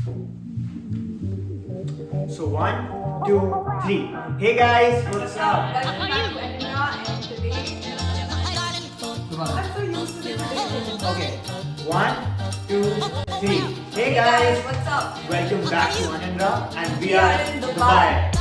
So 1, 2, 3. Hey guys, what's up? Welcome back to Anina, and today I'm so used to this today. Okay. 1, 2, 3. Hey guys, guys, what's up? welcome back to Anindra, and we We are are in in Dubai. Dubai.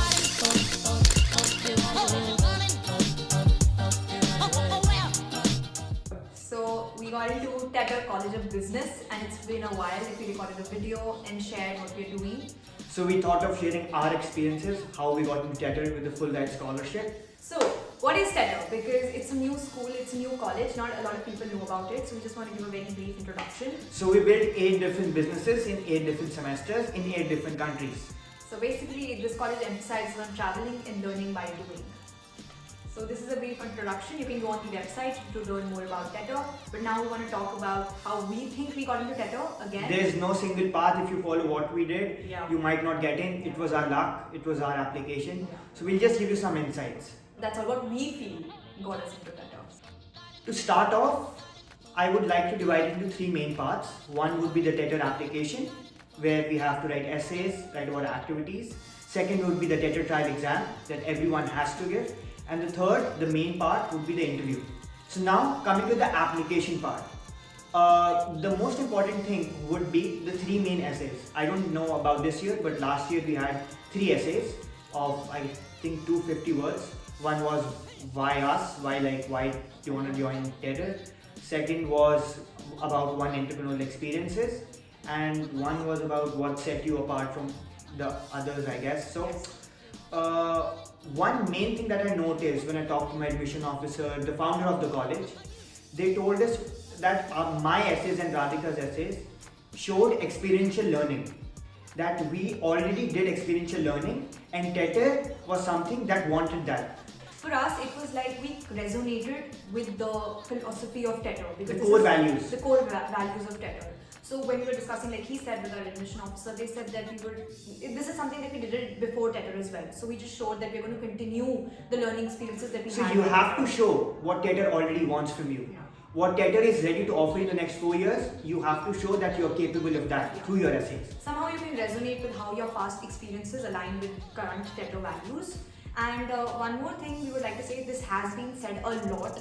So we got into TETR College of Business, and it's been a while that we recorded a video and shared what we're doing. So we thought of sharing our experiences, how we got into Tetr with a full ride scholarship. So what is TETR? Because it's a new school, it's a new college, not a lot of people know about it. So we just want to give a very brief introduction. So we built 8 different businesses in 8 different semesters in 8 different countries. So basically, this college emphasizes on traveling and learning by doing. So this is a brief introduction. You can go on the website to learn more about TETR. But now we want to talk about how we think we got into TETR again. There's no single path. If you follow what we did, Yeah. you might not get in. It was our luck. It was our application. So we'll just give you some insights. That's all what we feel got us into TETR. To start off, I would like to divide it into 3 main parts. One would be the TETR application, where we have to write essays, write about activities. Second would be the TETR Trail exam that everyone has to give. And the third, the main part, would be the interview. So now coming to the application part. The most important thing would be the 3 main essays. I don't know about this year, but last year we had 3 essays of I think 250 words. One was why us, why do you want to join TETR. Second was about one entrepreneurial experiences, and one was about what set you apart from the others, I guess. So one main thing that I noticed when I talked to my admission officer, the founder of the college, they told us that my essays and Radhika's essays showed experiential learning. That we already did experiential learning, and TETR was something that wanted that. For us, it was like we resonated with the philosophy of TETR. The core values. The core values of TETR. So when we were discussing, like he said with our admission officer, they said that this is something that we did it before TETR as well. So we just showed that we're going to continue the learning experiences that we had. So you have to show what TETR already wants from you. Yeah. What TETR is ready to offer in the next 4 years, you have to show that you're capable of that through your essays. Somehow you can resonate with how your past experiences align with current TETR values. And one more thing we would like to say, this has been said a lot,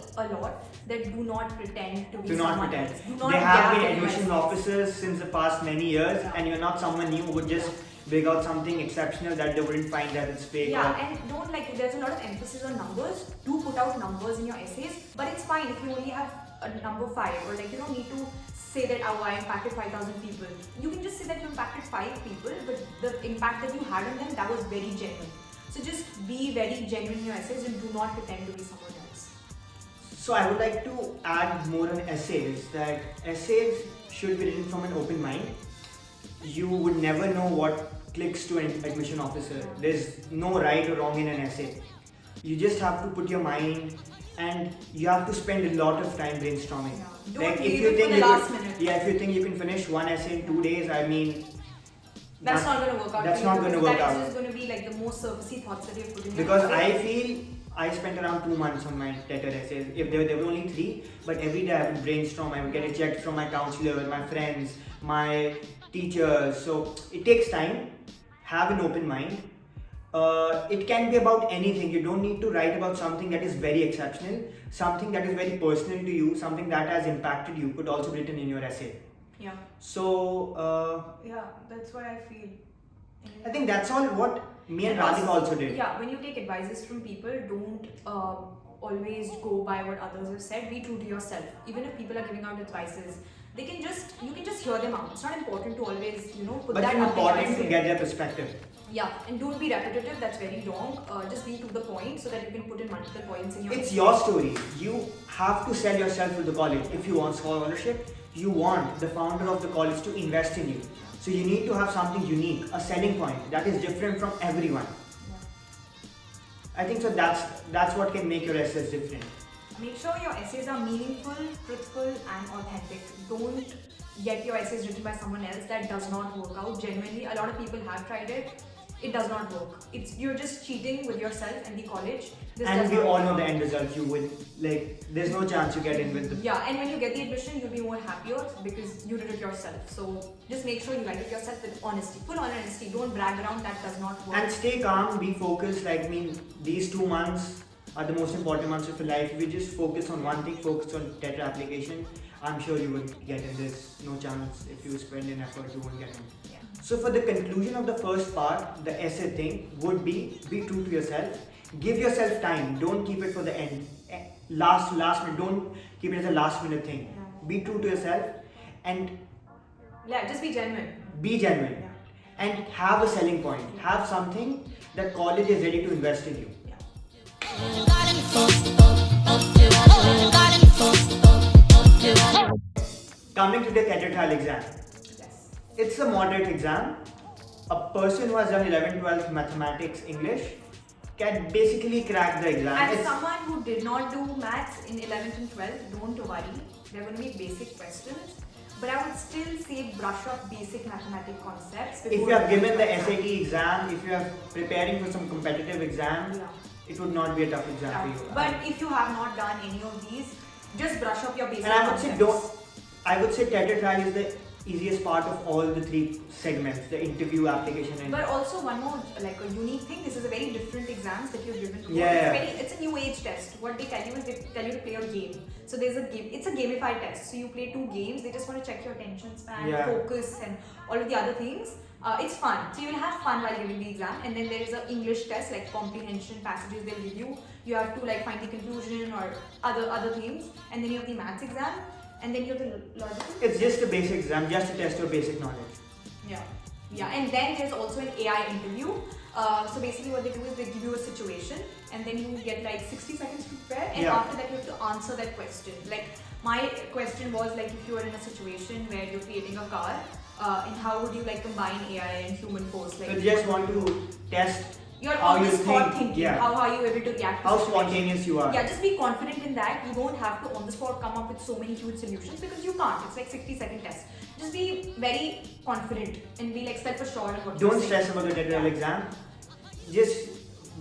that do not pretend to be someone else. Do not There have been gap in admission yourself. officers since the past many years, and you're not someone new who would just bring out something exceptional that they wouldn't find that it's fake. Yeah, and don't there's a lot of emphasis on numbers. Do put out numbers in your essays, but it's fine if you only have a number 5, or you don't need to say that I impacted 5,000 people. You can just say that you impacted 5 people, but the impact that you had on them, that was very genuine. So just be very genuine in your essays and do not pretend to be someone else. So I would like to add more on essays, that essays should be written from an open mind. You would never know what clicks to an admission officer. There's no right or wrong in an essay. You just have to put your mind, and you have to spend a lot of time brainstorming. Yeah. Don't leave it for the last minute. Yeah, if you think you can finish one essay in 2 days, I mean, that's not going to work out. That's not going to work out. That is just going to be the most surfacey thoughts that you've put in. Because I feel I spent around 2 months on my TETR essays. If there were only 3, but every day I would brainstorm. I would get it checked from my counselor, my friends, my teachers. So it takes time. Have an open mind. It can be about anything. You don't need to write about something that is very exceptional, something that is very personal to you, something that has impacted you could also be written in your essay. Yeah. So yeah, that's what I feel. I think that's all what me and Radhika also did. Yeah, when you take advices from people, don't always go by what others have said. Be true to yourself. Even if people are giving out advices, you can just hear them out. It's not important to always put but that it's up in your important to essay. get their perspective. Yeah, and don't be repetitive. That's very wrong. Just be to the point so that you can put in multiple points in your. It's your story. You have to sell yourself to the college. If you want scholarship, you want the founder of the college to invest in you. So you need to have something unique, a selling point that is different from everyone. Yeah. I think so. That's what can make your essays different. Make sure your essays are meaningful, truthful, and authentic. Don't get your essays written by someone else. That does not work out. Genuinely, a lot of people have tried it. it does not work. You're just cheating with yourself and the college. This And does we not all work. know the end result. You will there's no chance you get in with the. Yeah, and when you get the admission, you'll be more happier because you did it yourself. So just make sure you write it yourself with honesty, full honesty. Don't brag around. That does not work. And stay calm, be focused. These 2 months are the most important months of your life. If you just focus on one thing, focus on TETR application, I'm sure you will get in this. No chance if you spend an effort, you won't get in. Yeah. So for the conclusion of the first part, the essay thing would be true to yourself. Give yourself time. Don't keep it for the end. Last minute. Don't keep it as a last minute thing. Yeah. Be true to yourself and Yeah, just be genuine. be genuine. Yeah. And have a selling point. Have something that college is ready to invest in you. Yeah. Coming to the Tetr Trail exam. Yes. It's a moderate exam. A person who has done 11, 12 mathematics, English can basically crack the exam. As It's- someone who did not do maths in 11th and 12th, don't worry. They're going to be basic questions. But I would still say brush up basic mathematical concepts. if you have given the SAT exam, if you are preparing for some competitive exam, Yeah. it would not be a tough exam for you. But if you have not done any of these, just brush up your basic And I would say concepts. I would say Tetr Trail is the easiest part of all the 3 segments: the interview, application, and. But also one more a unique thing. This is a very different exams that you've given. Before. Yeah. It's a new age test. What they tell you is they tell you to play a game. So there's a game. It's a gamified test. So you play 2 games. They just want to check your attention span, Yeah. focus, and all of the other things. It's fun. So you will have fun while giving the exam. And then there is an English test like comprehension passages they'll give you. You have to find the conclusion or other things. And then you have the maths exam. And then you have the logical. It's just a basic exam, just to test your basic knowledge. Yeah. And then there's also an AI interview. So basically what they do is they give you a situation and then you get 60 seconds to prepare, and Yeah. after that you have to answer that question. My question was if you are in a situation where you're creating a car, and how would you combine AI and human force? So just want to test You're how on you the spot think, thinking. yeah. How are you able to react to how situation? spontaneous you are. Yeah, just be confident in that. You don't have to on the spot come up with so many huge solutions because you can't. It's 60-second test. Just be very confident and be self-assured in what you're Don't saying. stress about the TETR exam. Just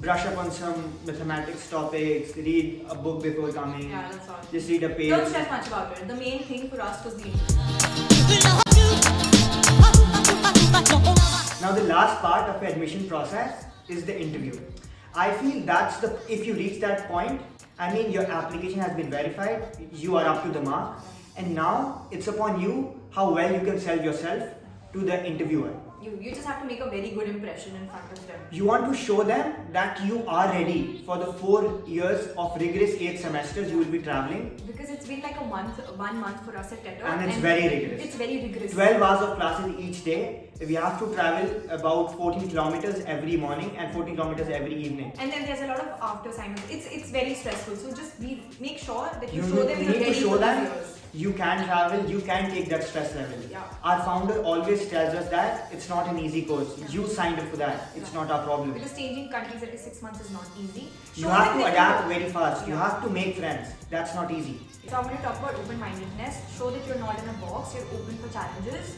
brush up on some mathematics topics, read a book before coming. Yeah, that's all. Just read a page. Don't stress much about it. The main thing for us was the interview. Now the last part of the admission process is the interview. I feel if you reach that point, your application has been verified, you are up to the mark, and now it's upon you how well you can sell yourself to the interviewer. You just have to make a very good impression in front of them. You want to show them that you are ready for the 4 years of rigorous 8 semesters you will be traveling. Because it's been 1 month for us at TETR. And it's very rigorous. It's very rigorous. 12 hours of classes each day. We have to travel about 14 kilometers every morning and 14 kilometers every evening. And then there's a lot of after assignments. It's very stressful. So just make sure that you You show them need you're to ready show for them these years. you can travel, you can take that stress level. Yeah. Our founder always tells us that it's not an easy course. Yeah. You signed up for that. It's not our problem. Because changing countries every 6 months is not easy. You Show have them to that adapt you- very fast. You Yeah. have to make friends. That's not easy. So I'm going to talk about open-mindedness. Show that you're not in a box. You're open for challenges.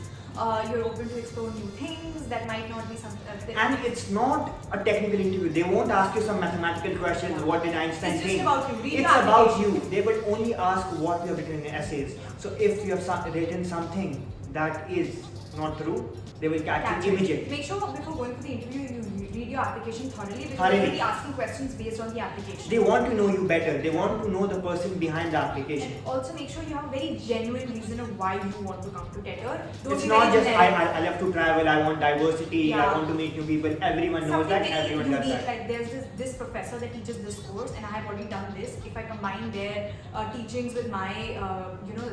You're open to explore new things that might not be something. And it's not a technical interview. They won't ask you some mathematical questions. Yeah. What did Einstein It's think? just about you. Read It's the about application. you. They will only ask what you have written in essays. So if you have written something that is not true, they will catch Catch you it. immediately. Make sure before going for the interview, you read your application thoroughly because Thoroughly. they'll be asking questions based on the application. They want to know you better. They want to know the person behind the application. And also make sure you have a very genuine reason of why you want to come to TETR. Don't It's be not very just generic. I love to travel, I want diversity, I Yeah. want to meet new people. Everyone knows Something that, very everyone does unique, that. there's this professor that teaches this course and I have already done this. If I combine their teachings with my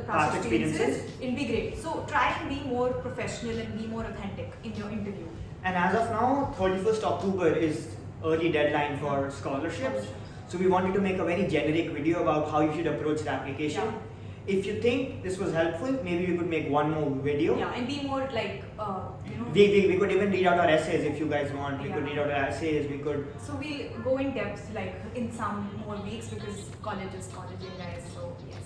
past experiences, it'll be great. So try and be more professional and be more authentic in your interview. And as of now, 31st October is early deadline for scholarships. So we wanted to make a very generic video about how you should approach the application. Yeah. If you think this was helpful, maybe we could make one more video. Yeah, and be more We could even read out our essays if you guys want. We Yeah. could read out our essays. We could. So we'll go in depth in some more weeks because college is college, guys. So yes.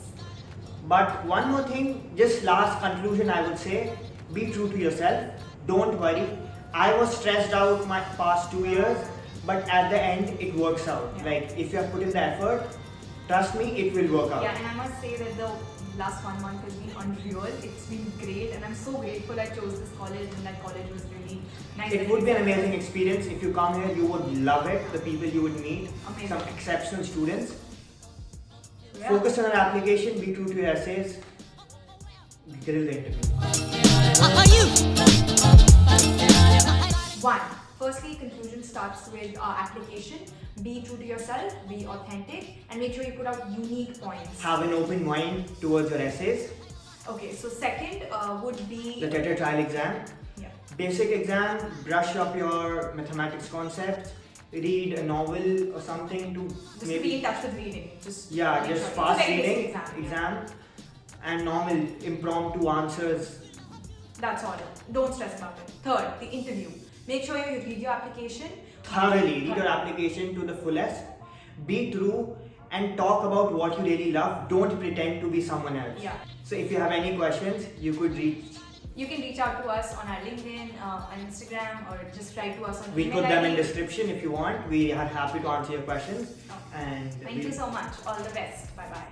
But one more thing, just last conclusion, I would say, be true to yourself. Don't worry. I was stressed out my past 2 years, but at the end it works out. Yeah. Like if you have put in the effort, trust me, it will work out. Yeah, and I must say that the last 1 month has been unreal. It's been great, and I'm so grateful I chose this college, and that college was really nice. It would be an amazing experience. If you come here, you would love it. The people you would meet, Amazing. some exceptional students. Yeah. Focus on your application, be true to your essays, grill the interview. One, firstly, conclusion starts with application. Be true to yourself, be authentic, and make sure you put out unique points. Have an open mind towards your essays. Okay, so second would be The Tetr Trail exam. yeah. Basic exam, brush up your mathematics concepts, read a novel or something to Just to be in touch with reading. Just make just sure. It's a fast very basic reading exam and normal impromptu answers. That's all. Don't stress about it. Third, the interview. Make sure you read your application Thoroughly read your application to the fullest. Be true and talk about what you really love. Don't pretend to be someone else. Yeah. So if you have any questions, you could reach. You can reach out to us on our LinkedIn, on Instagram, or just write to us on We email put them in ID. description if you want. We are happy to answer your questions. Okay. And Thank we- you so much. All the best. Bye bye.